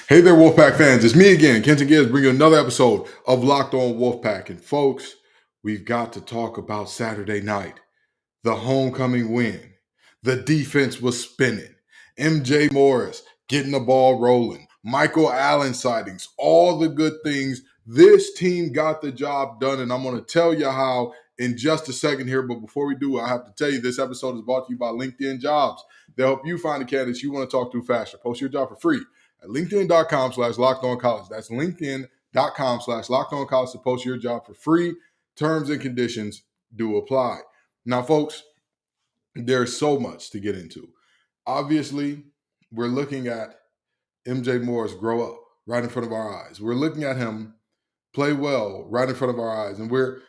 Hey there, Wolfpack fans. It's me again, Kenton bringing you another episode of Locked On Wolfpack. And folks, we've got to talk about Saturday night, the homecoming win. The defense was spinning. MJ Morris getting the ball rolling. Michael Allen sightings, all the good things. This team got the job done, and I'm going to tell you how in just a second here. But before we do, I have to tell you this episode is brought to you by LinkedIn Jobs. They'll help you find the candidates you want to talk to faster. Post your job for free at linkedin.com/lockedoncollege. That's linkedin.com/lockedoncollege to post your job for free. Terms and conditions do apply. Now, folks, there's so much to get into. Obviously, we're looking at MJ Morris grow up right in front of our eyes. We're looking at him play well right in front of our eyes. And we're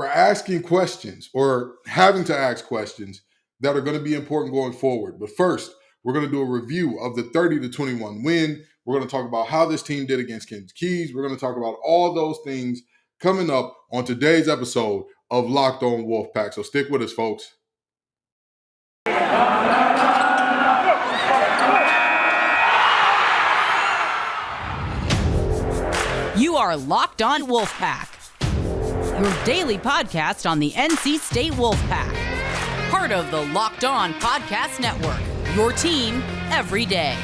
asking questions or having to ask questions that are going to be important going forward. But first, we're going to do a review of the 30-21 win. We're going to talk about how this team did against Kenton. We're going to talk about all those things coming up on today's episode of Locked On Wolfpack. So stick with us, folks. You are Locked On Wolfpack, your daily podcast on the NC State Wolfpack. Part of the Locked On Podcast Network, your team every day.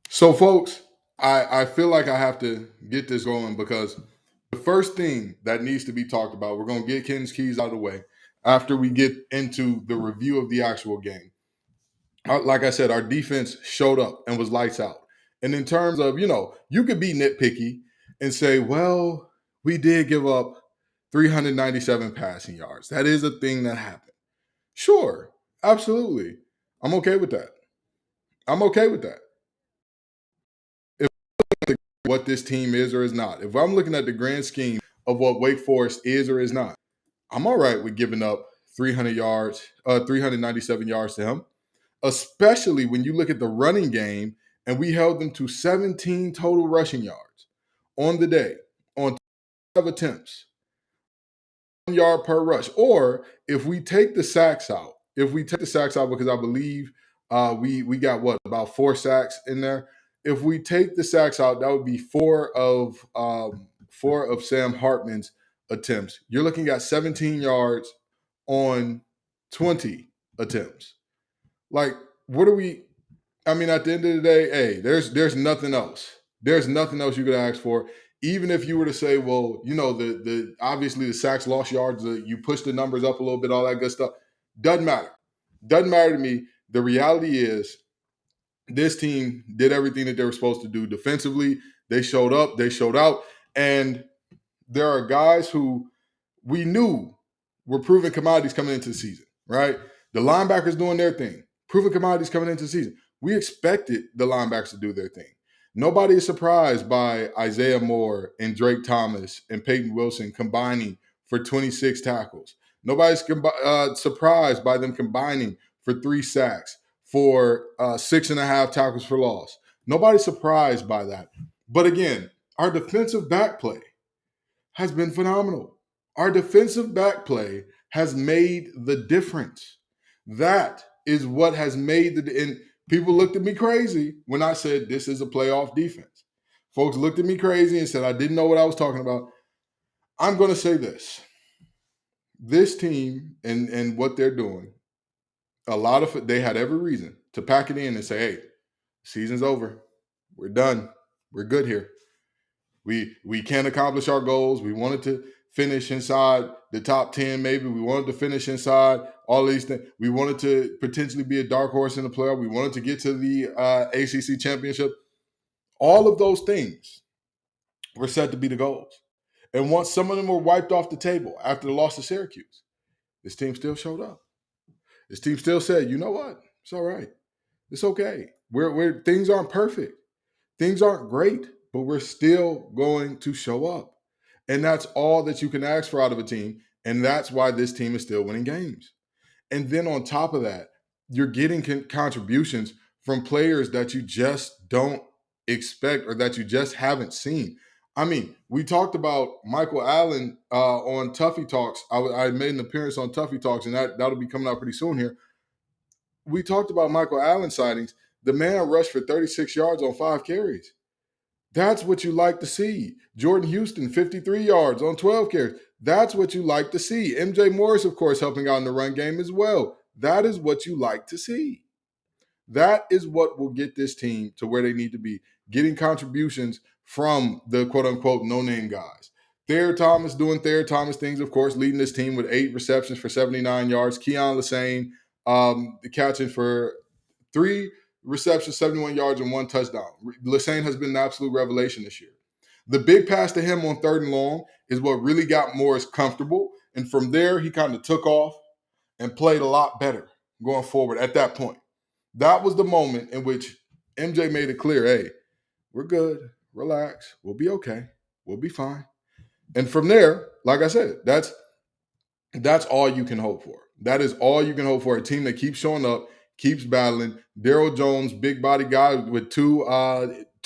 So, folks, I feel like I have to get this going because the first thing that needs to be talked about, we're going to get Kenton's keys out of the way after we get into the review of the actual game. Like I said, our defense showed up and was lights out. And in terms of, you could be nitpicky and say, well, we did give up 397 passing yards. That is a thing that happened. Sure, absolutely. I'm okay with that. If what this team is or is not, if I'm looking at the grand scheme of what Wake Forest is or is not, I'm all right with giving up 397 yards to him. Especially when you look at the running game, and we held them to 17 total rushing yards on the day, on 12 attempts, 1 yard per rush. Or if we take the sacks out, because I believe we got about 4 sacks in there. If we take the sacks out, that would be four of Sam Hartman's attempts. You're looking at 17 yards on 20 attempts. Like, what are we? I mean, at the end of the day, hey, there's nothing else. There's nothing else you could ask for. Even if you were to say, well, the obviously the sacks, lost yards, you push the numbers up a little bit, all that good stuff. Doesn't matter. Doesn't matter to me. The reality is this team did everything that they were supposed to do defensively. They showed up, they showed out. And there are guys who we knew were proven commodities coming into the season, right? The linebackers doing their thing. Proven commodities coming into the season. We expected the linebackers to do their thing. Nobody is surprised by Isaiah Moore and Drake Thomas and Peyton Wilson combining for 26 tackles. Nobody's surprised by them combining for 3 sacks, for 6.5 tackles for loss. Nobody's surprised by that. But again, our defensive back play has been phenomenal. Our defensive back play has made the difference. That is what has made and people looked at me crazy when I said this is a playoff defense. Folks looked at me crazy and said I didn't know what I was talking about. I'm going to say this. This team and what they're doing, they had every reason to pack it in and say, hey, season's over. We're done. We're good here. We can't accomplish our goals. We wanted to finish inside the top 10, maybe. We wanted to finish inside all these things. We wanted to potentially be a dark horse in the playoff. We wanted to get to the ACC championship. All of those things were set to be the goals. And once some of them were wiped off the table after the loss to Syracuse, this team still showed up. This team still said, you know what? It's all right. It's okay. Things aren't perfect. Things aren't great, but we're still going to show up. And that's all that you can ask for out of a team. And that's why this team is still winning games. And then on top of that, you're getting contributions from players that you just don't expect or that you just haven't seen. I mean, we talked about Michael Allen on Tuffy Talks. I made an appearance on Tuffy Talks, and that'll be coming out pretty soon here. We talked about Michael Allen sightings. The man rushed for 36 yards on 5 carries. That's what you like to see. Jordan Houston, 53 yards on 12 carries. That's what you like to see. MJ Morris, of course, helping out in the run game as well. That is what you like to see. That is what will get this team to where they need to be, getting contributions from the quote unquote no name guys. Thayer Thomas doing Thayer Thomas things, of course, leading this team with 8 receptions for 79 yards. Keon Lassane catching for 3 receptions, 71 yards, and 1 touchdown. Lassane has been an absolute revelation this year. The big pass to him on 3rd and long is what really got Morris comfortable. And from there, he kind of took off and played a lot better going forward at that point. That was the moment in which MJ made it clear, hey, we're good. Relax. We'll be okay. We'll be fine. And from there, like I said, that's all you can hope for. That is all you can hope for. A team that keeps showing up, keeps battling. Daryl Jones, big body guy with two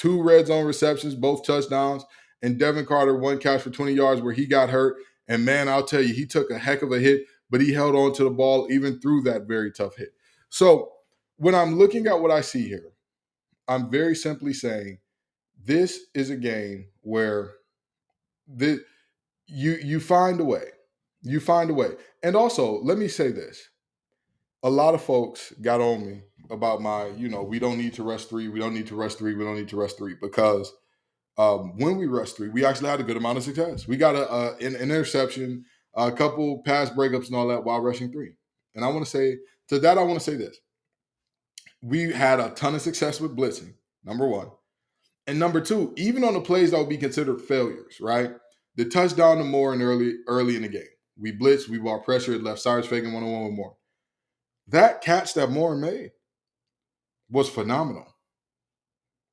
red zone receptions, both touchdowns, and Devin Carter, 1 catch for 20 yards where he got hurt. And man, I'll tell you, he took a heck of a hit, but he held on to the ball even through that very tough hit. So when I'm looking at what I see here, I'm very simply saying this is a game where you find a way. You find a way. And also, let me say this. A lot of folks got on me about we don't need to rush 3. We don't need to rush 3. We don't need to rush 3 because when we rushed 3, we actually had a good amount of success. We got an interception, a couple pass breakups and all that while rushing 3. And I want to say this. We had a ton of success with blitzing, number 1. And number 2, even on the plays that would be considered failures, right? The touchdown to Moore in early in the game. We blitzed, we brought pressure, it left Cyrus Fagan 1-on-1 with Moore. That catch that Moore made was phenomenal.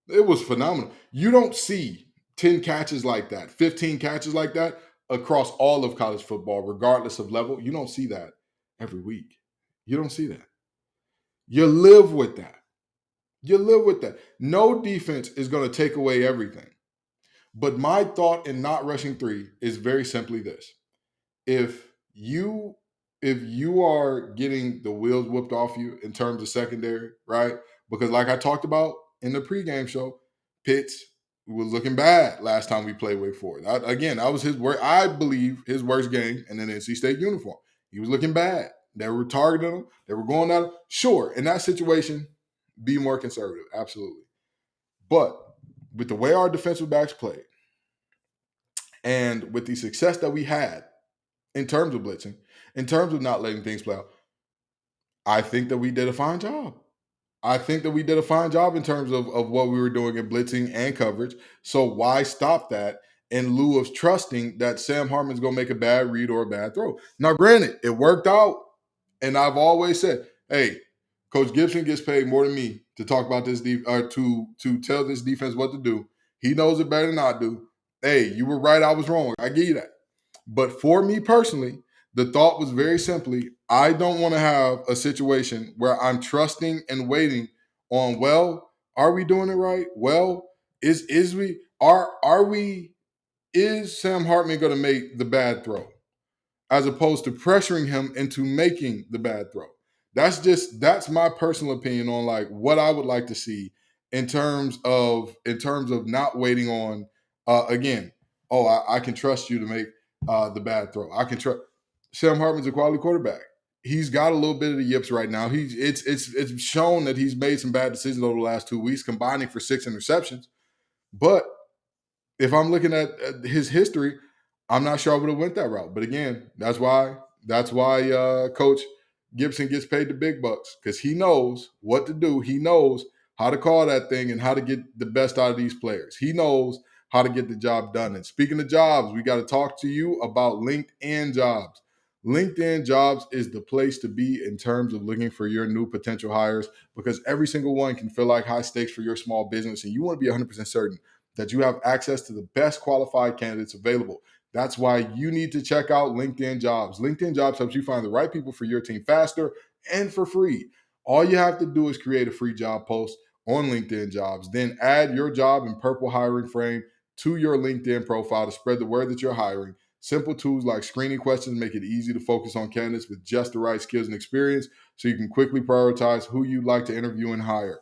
It was phenomenal. You don't see 10 catches like that, 15 catches like that across all of college football, regardless of level. You don't see that every week. You don't see that. You live with that. You live with that. No defense is going to take away everything. But my thought in not rushing 3 is very simply this. If you are getting the wheels whooped off you in terms of secondary, right? Because like I talked about in the pregame show, Pitts was looking bad last time we played Wake Forest. That was I believe his worst game in an NC State uniform. He was looking bad. They were targeting him. They were going at him. Sure, in that situation, be more conservative. Absolutely. But with the way our defensive backs played and with the success that we had in terms of blitzing, in terms of not letting things play out, I think that we did a fine job. I think that we did a fine job in terms of what we were doing in blitzing and coverage. So why stop that in lieu of trusting that Sam Hartman's going to make a bad read or a bad throw? Now, granted, it worked out. And I've always said, hey, Coach Gibson gets paid more than me to talk about this to tell this defense what to do. He knows it better than I do. Hey, you were right. I was wrong. I give you that. But for me personally, the thought was very simply, I don't want to have a situation where I'm trusting and waiting on, well, are we doing it right? Well, is Sam Hartman going to make the bad throw? As opposed to pressuring him into making the bad throw. That's my personal opinion on like what I would like to see in terms of not waiting on again. I can trust you to make the bad throw. I can trust Sam Hartman's a quality quarterback. He's got a little bit of the yips right now. It's shown that he's made some bad decisions over the last 2 weeks, combining for 6 interceptions. But if I'm looking at his history, I'm not sure I would have went that route. But again, that's why Coach Gibson gets paid the big bucks, because he knows what to do. He knows how to call that thing and how to get the best out of these players. He knows how to get the job done. And speaking of jobs, we got to talk to you about LinkedIn Jobs. LinkedIn Jobs is the place to be in terms of looking for your new potential hires, because every single one can feel like high stakes for your small business, and you want to be 100% certain that you have access to the best qualified candidates available. That's why you need to check out LinkedIn Jobs. LinkedIn Jobs helps you find the right people for your team faster and for free. All you have to do is create a free job post on LinkedIn Jobs, then add your job in purple hiring frame to your LinkedIn profile to spread the word that you're hiring. Simple tools like screening questions make it easy to focus on candidates with just the right skills and experience so you can quickly prioritize who you'd like to interview and hire.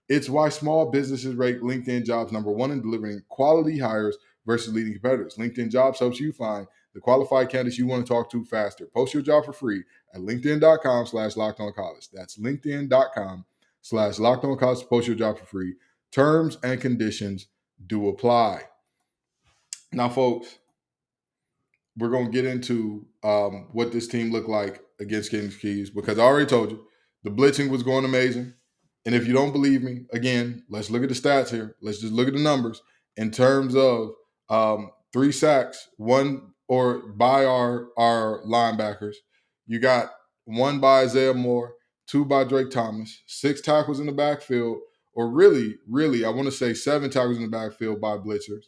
It's why small businesses rate LinkedIn jobs number one in delivering quality hires versus leading competitors. LinkedIn Jobs helps you find the qualified candidates you want to talk to faster. Post your job for free at linkedin.com/lockedoncollege. That's linkedin.com/lockedoncollege to post your job for free. Terms and conditions do apply. Now, folks, we're going to get into what this team looked like against Kings Keys because I already told you the blitzing was going amazing. And if you don't believe me, again, let's look at the stats here. Let's just look at the numbers in terms of 3 sacks, one or by our linebackers. You got 1 by Isaiah Moore, 2 by Drake Thomas, 6 tackles in the backfield, or really, I want to say 7 tackles in the backfield by blitzers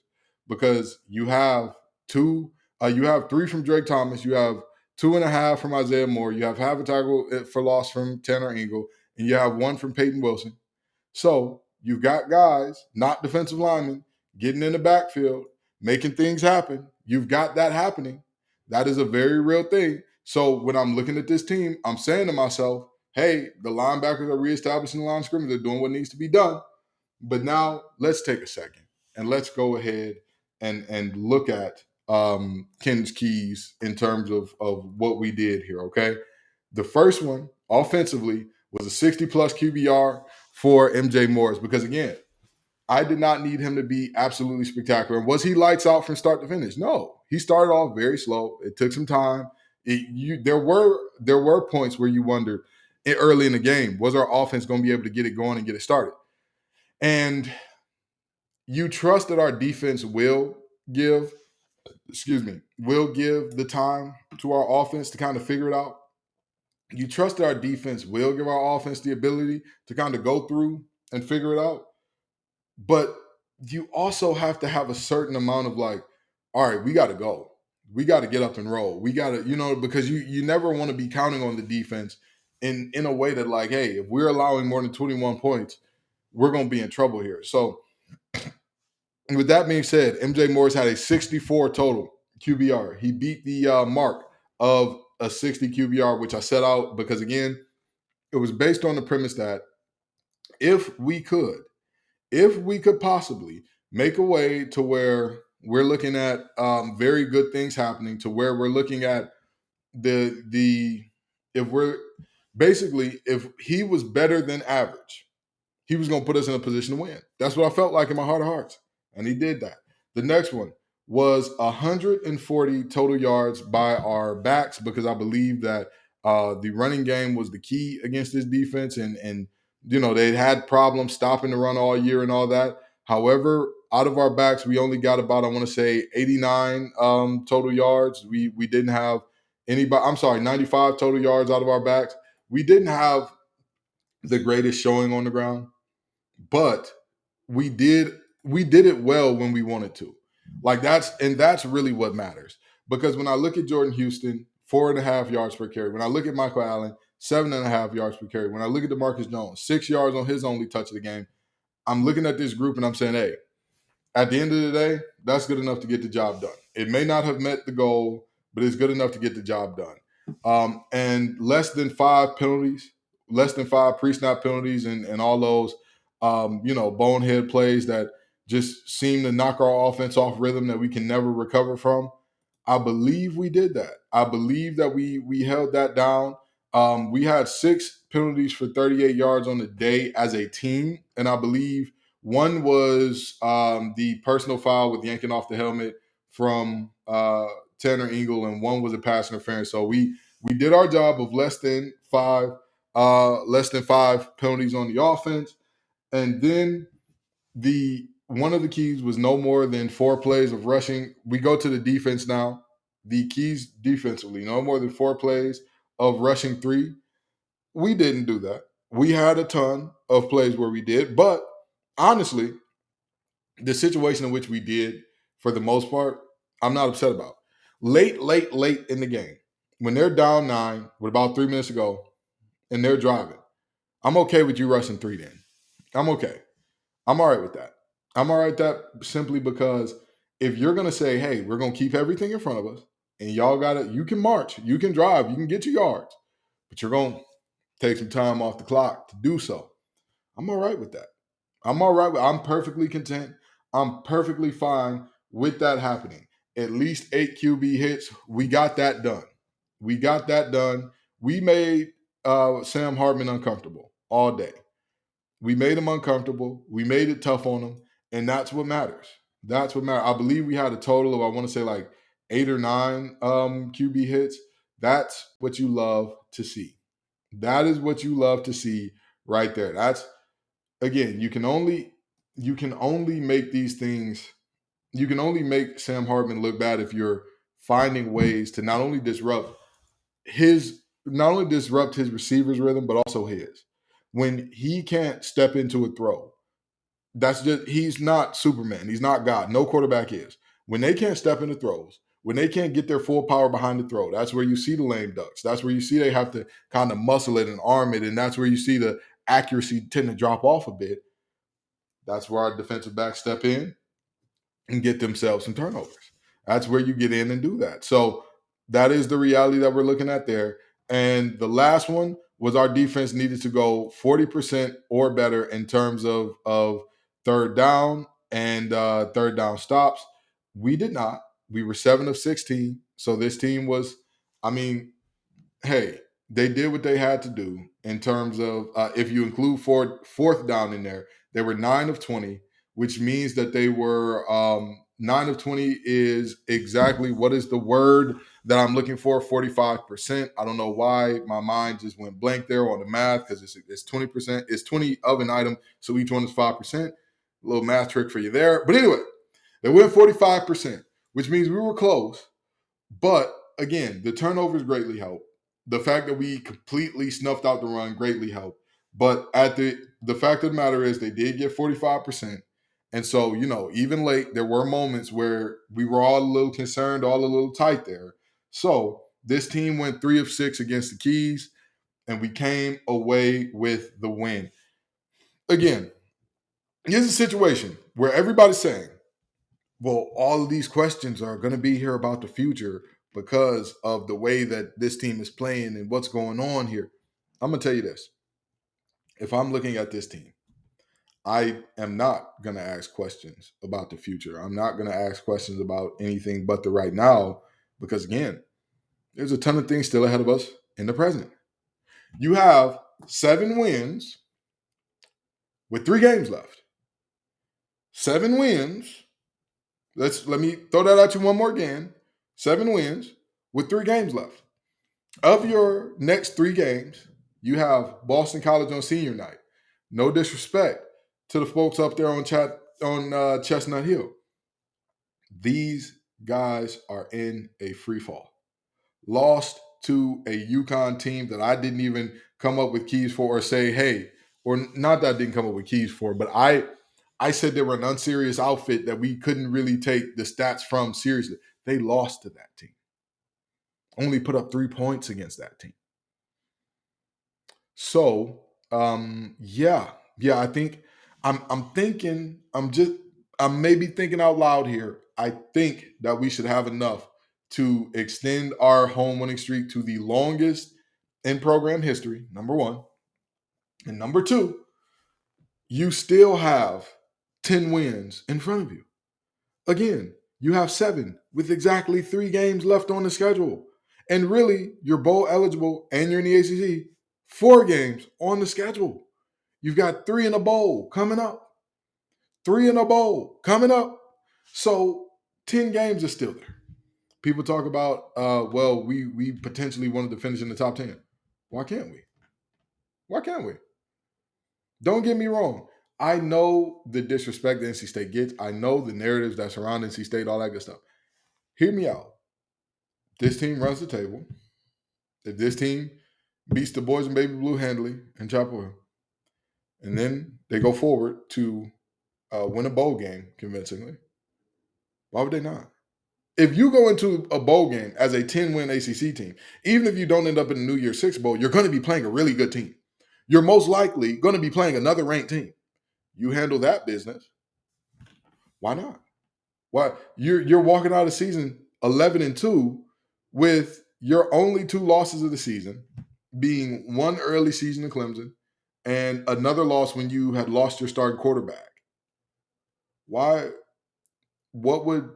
because you have 2. You have 3 from Drake Thomas. You have 2.5 from Isaiah Moore. You have half a tackle for loss from Tanner Ingle, and you have 1 from Peyton Wilson. So you've got guys, not defensive linemen, getting in the backfield, making things happen. You've got that happening. That is a very real thing. So when I'm looking at this team, I'm saying to myself, hey, the linebackers are reestablishing the line of scrimmage. They're doing what needs to be done. But now let's take a second and let's go ahead and look at Ken's keys in terms of what we did here, okay? The first one, offensively, was a 60-plus QBR for MJ Morris because, again, I did not need him to be absolutely spectacular. Was he lights out from start to finish? No. He started off very slow. It took some time. There were points where you wondered early in the game, was our offense going to be able to get it going and get it started? And you trust that our defense will give the time to our offense to kind of figure it out. You trust that our defense will give our offense the ability to kind of go through and figure it out. But you also have to have a certain amount of like, all right, we got to go. We got to get up and roll. We got to, because you never want to be counting on the defense in a way that like, hey, if we're allowing more than 21 points, we're going to be in trouble here. So with that being said, MJ Morris had a 64 total QBR. He beat the mark of a 60 QBR, which I set out because, again, it was based on the premise that if we could possibly make a way to where we're looking at very good things happening, to where we're looking at if he was better than average, he was going to put us in a position to win. That's what I felt like in my heart of hearts. And he did that. The next one was 140 total yards by our backs because I believe that the running game was the key against this defense. And they had problems stopping the run all year and all that. However, out of our backs, we only got about, I want to say, 89 total yards. We didn't have 95 total yards out of our backs. We didn't have the greatest showing on the ground, but we did it well when we wanted to. Like that's really what matters. Because when I look at Jordan Houston, 4.5 yards per carry. When I look at Michael Allen, 7.5 yards per carry. When I look at DeMarcus Jones, 6 yards on his only touch of the game. I'm looking at this group and I'm saying, hey, at the end of the day, that's good enough to get the job done. It may not have met the goal, but it's good enough to get the job done. And less than 5 penalties, less than 5 pre-snap penalties and all those, bonehead plays that just seem to knock our offense off rhythm that we can never recover from. I believe we did that. I believe that we held that down. We had 6 penalties for 38 yards on the day as a team, and I believe one was the personal foul with yanking off the helmet from Tanner Ingle, and one was a pass interference. So we did our job of less than five penalties on the offense, and then one of the keys was no more than 4 plays of rushing. We go to the defense now. The keys defensively, no more than 4 plays of rushing 3. We didn't do that. We had a ton of plays where we did, but honestly, the situation in which we did, for the most part, I'm not upset about. Late in the game, when they're down 9 with about 3 minutes to go and they're driving, I'm okay with you rushing 3 then. I'm okay. I'm all right with that. I'm all right with that simply because if you're going to say, hey, we're going to keep everything in front of us and y'all got it, you can march, you can drive, you can get your yards, but you're going to take some time off the clock to do so. I'm all right with that. I'm perfectly content. I'm perfectly fine with that happening. At least 8 QB hits. We got that done. We made Sam Hartman uncomfortable all day. We made him uncomfortable. We made it tough on him. And that's what matters. I believe we had a total of, I want to say, like 8 or 9 QB hits. That's what you love to see. That is what you love to see right there. That's, again, you can only make these things, you can only make Sam Hartman look bad if you're finding ways to not only disrupt his receivers rhythm, but also his. When he can't step into a throw, that's just, he's not Superman, he's not God, no quarterback is. When they can't step into throws, when they can't get their full power behind the throw, that's where you see the lame ducks. That's where you see they have to kind of muscle it and arm it, and that's where you see the accuracy tend to drop off a bit. That's where our defensive backs step in and get themselves some turnovers. That's where you get in and do that. So that is the reality that we're looking at there. And the last one was our defense needed to go 40% or better in terms of third down and third down stops. We did not. We were 7 of 16. So this team was, I mean, hey, they did what they had to do in terms of, if you include fourth down in there, they were 9 of 20, which means that they were 9 of 20 is exactly, what is the word that I'm looking for? 45%. I don't know why my mind just went blank there on the math, because it's 20%. It's 20 of an item, so each one is 5%. A little math trick for you there. But anyway, they went 45%, which means we were close. But again, the turnovers greatly helped. The fact that we completely snuffed out the run greatly helped. But the fact of the matter is, they did get 45%. And so, even late, there were moments where we were all a little concerned, all a little tight there. So this team went 3 of 6 against the Keys, and we came away with the win. Again, here's a situation where everybody's saying, well, all of these questions are going to be here about the future because of the way that this team is playing and what's going on here. I'm going to tell you this. If I'm looking at this team, I am not going to ask questions about the future. I'm not going to ask questions about anything but the right now, because, again, there's a ton of things still ahead of us in the present. You have 7 wins with 3 games left. 7 wins. Let me throw that at you one more again. 7 wins with 3 games left. Of your next 3 games, you have Boston College on senior night. No disrespect to the folks up there on Chestnut Hill. These guys are in a free fall. Lost to a UConn team that I didn't even come up with keys for, or say, hey, or not that I didn't come up with keys for, but I said they were an unserious outfit that we couldn't really take the stats from seriously. They lost to that team. Only put up 3 points against that team. So, I think I'm maybe thinking out loud here. I think that we should have enough to extend our home winning streak to the longest in program history, number 1. And number 2, you still have 10 wins in front of you. Again, you have 7 with exactly 3 games left on the schedule. And really, you're bowl eligible and you're in the ACC, 4 games on the schedule. You've got 3 in a bowl coming up. 3 in a bowl coming up. So 10 games are still there. People talk about, we potentially wanted to finish in the top 10. Why can't we? Why can't we? Don't get me wrong. I know the disrespect that NC State gets. I know the narratives that surround NC State, all that good stuff. Hear me out. This team runs the table. If this team beats the boys in Baby Blue handily in Chapel Hill, and then they go forward to win a bowl game convincingly, why would they not? If you go into a bowl game as a 10-win ACC team, even if you don't end up in the New Year's Six Bowl, you're going to be playing a really good team. You're most likely going to be playing another ranked team. You handle that business. Why not? Why you're walking out of the season 11-2 with your only two losses of the season being one early season to Clemson and another loss when you had lost your starting quarterback. Why? What would?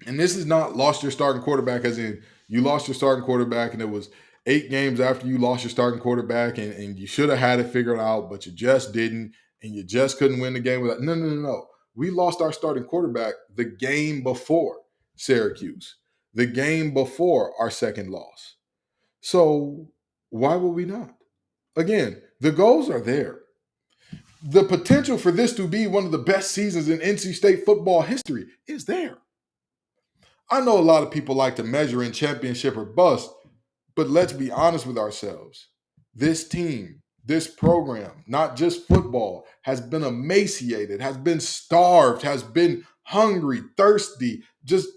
And this is not lost your starting quarterback as in you lost your starting quarterback and it was 8 games after you lost your starting quarterback and you should have had it figured out, but you just didn't and you just couldn't win the game without. No, no, no, no. We lost our starting quarterback the game before Syracuse, the game before our second loss. So why would we not? Again, the goals are there. The potential for this to be one of the best seasons in NC State football history is there. I know a lot of people like to measure in championship or bust, but let's be honest with ourselves. This team, this program, not just football, has been emaciated, has been starved, has been hungry, thirsty, just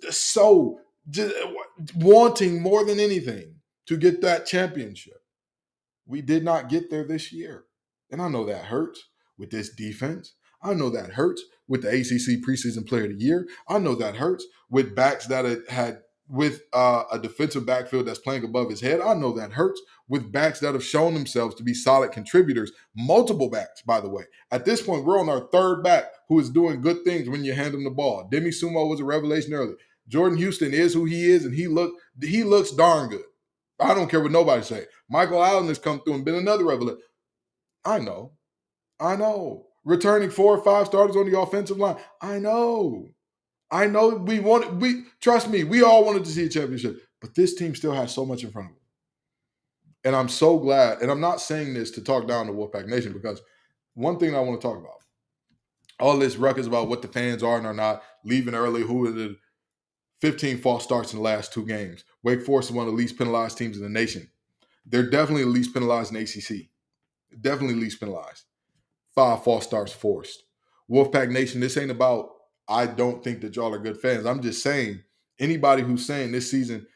wanting more than anything to get that championship. We did not get there this year. And I know that hurts with this defense. I know that hurts with the ACC preseason player of the year. I know that hurts with backs that had with a defensive backfield that's playing above his head. I know that hurts with backs that have shown themselves to be solid contributors. Multiple backs, by the way. At this point, we're on our third back who is doing good things when you hand him the ball. Demi Sumo was a revelation early. Jordan Houston is who he is, and he looks darn good. I don't care what nobody say. Michael Allen has come through and been another revelation. I know. Returning 4 or 5 starters on the offensive line. I know. Trust me, we all wanted to see a championship, but this team still has so much in front of them. And I'm so glad, and I'm not saying this to talk down to Wolfpack Nation, because one thing I want to talk about, all this ruckus about what the fans are and are not, leaving early, who are the 15 false starts in the last 2 games. Wake Forest is one of the least penalized teams in the nation. They're definitely the least penalized in ACC. Definitely least penalized. 5 false starts forced. Wolfpack Nation, this ain't about, I don't think that y'all are good fans. I'm just saying, anybody who's saying this season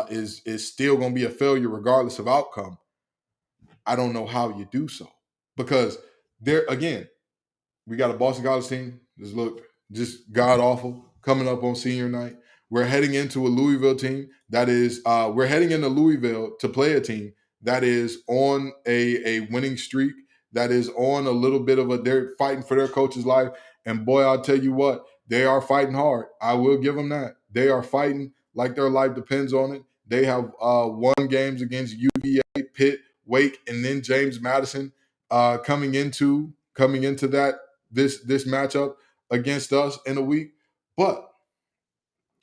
is still going to be a failure regardless of outcome, I don't know how you do so. Because there, again, we got a Boston College team just god awful coming up on senior night. We're heading into a Louisville team that is, we're heading into Louisville to play a team that is on a winning streak, that is on a little bit of they're fighting for their coach's life. And boy, I'll tell you what, they are fighting hard. I will give them that. They are fighting like their life depends on it. They have won games against UVA, Pitt, Wake, and then James Madison coming into that this matchup against us in a week. But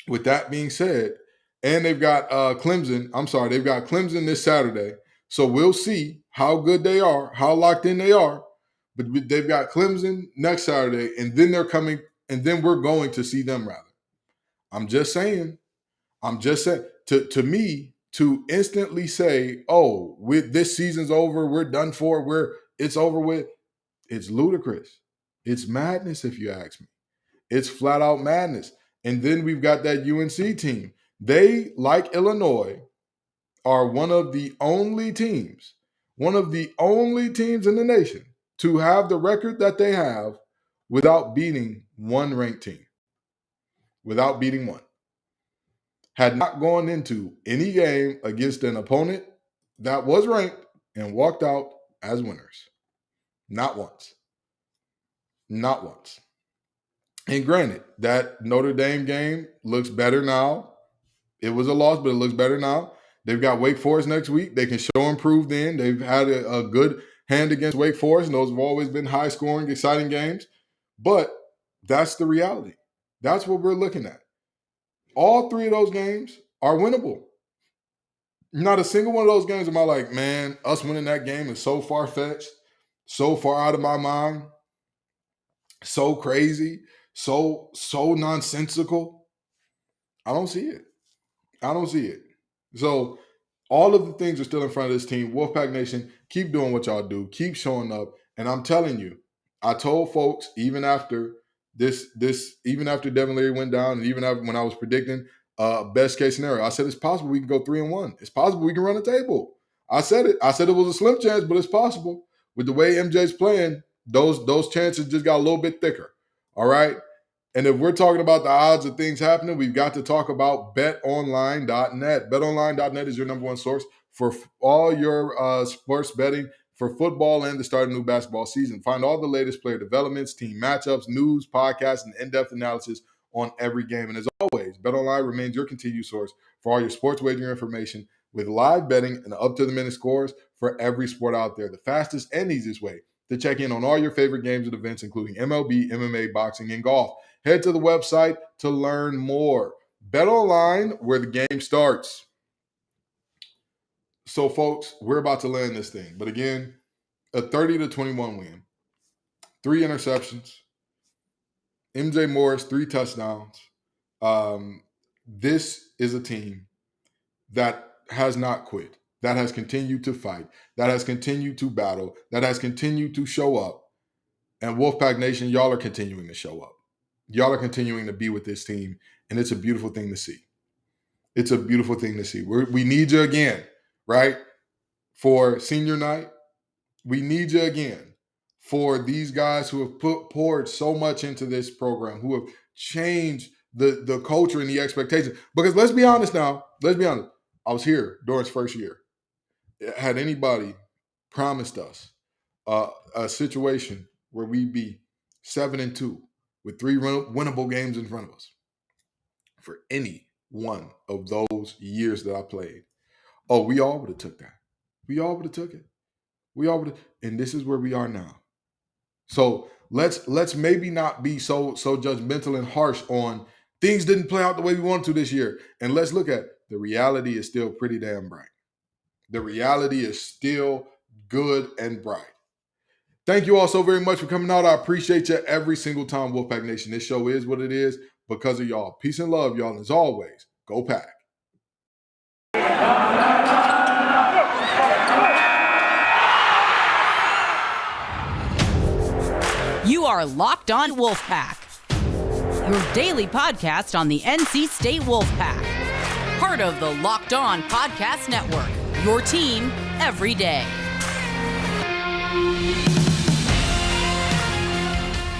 with that being said, and they've got Clemson. I'm sorry, they've got Clemson this Saturday. So we'll see how good they are, how locked in they are. But they've got Clemson next Saturday, and then they're coming, and then we're going to see them rather. I'm just saying. To me, to instantly say, "Oh, this season's over, we're done for, it's over with," it's ludicrous. It's madness, if you ask me. It's flat out madness. And then we've got that UNC team. They, like Illinois, are one of the only teams in the nation to have the record that they have without beating one ranked team. Without beating one. Had not gone into any game against an opponent that was ranked and walked out as winners. Not once. Not once. And granted, that Notre Dame game looks better now. It was a loss, but it looks better now. They've got Wake Forest next week. They can show improve then. They've had a good hand against Wake Forest, and those have always been high-scoring, exciting games. But that's the reality. That's what we're looking at. All 3 of those games are winnable. Not a single one of those games am I like, man, us winning that game is so far-fetched, so far out of my mind, so crazy, so nonsensical. I don't see it. So all of the things are still in front of this team. Wolfpack Nation, keep doing what y'all do. Keep showing up. And I'm telling you, I told folks even after even after Devin Leary went down, and even after when I was predicting best case scenario, I said it's possible we can go 3-1. It's possible we can run a table. I said it. I said it was a slim chance, but it's possible. With the way MJ's playing, those chances just got a little bit thicker. All right. And if we're talking about the odds of things happening, we've got to talk about betonline.net. Betonline.net is your number one source for all your sports betting for football and the start of the new basketball season. Find all the latest player developments, team matchups, news, podcasts, and in-depth analysis on every game. And as always, BetOnline remains your continued source for all your sports wagering information with live betting and up-to-the-minute scores for every sport out there. The fastest and easiest way to check in on all your favorite games and events, including MLB, MMA, boxing, and golf. Head to the website to learn more. BetOnline, where the game starts. So, folks, we're about to land this thing. But again, a 30-21 win, 3 interceptions, MJ Morris, 3 touchdowns. This is a team that has not quit, that has continued to fight, that has continued to battle, that has continued to show up. And Wolfpack Nation, y'all are continuing to show up. Y'all are continuing to be with this team, and it's a beautiful thing to see. It's a beautiful thing to see. We need you again, right? For senior night, we need you again for these guys who have poured so much into this program, who have changed the culture and the expectations. Because let's be honest now, I was here during his first year. Had anybody promised us a situation where we'd be 7-2 with 3 winnable games in front of us for any one of those years that I played, we all would have took that. We all would have took it. We all would have, and this is where we are now. So let's maybe not be so judgmental and harsh on things didn't play out the way we wanted to this year. And let's look at the reality is still pretty damn bright. The reality is still good and bright. Thank you all so very much for coming out. I appreciate you every single time, Wolfpack Nation. This show is what it is because of y'all. Peace and love, y'all. And as always, go Pack. You are Locked On Wolfpack, your daily podcast on the NC State Wolfpack. Part of the Locked On Podcast Network, your team every day.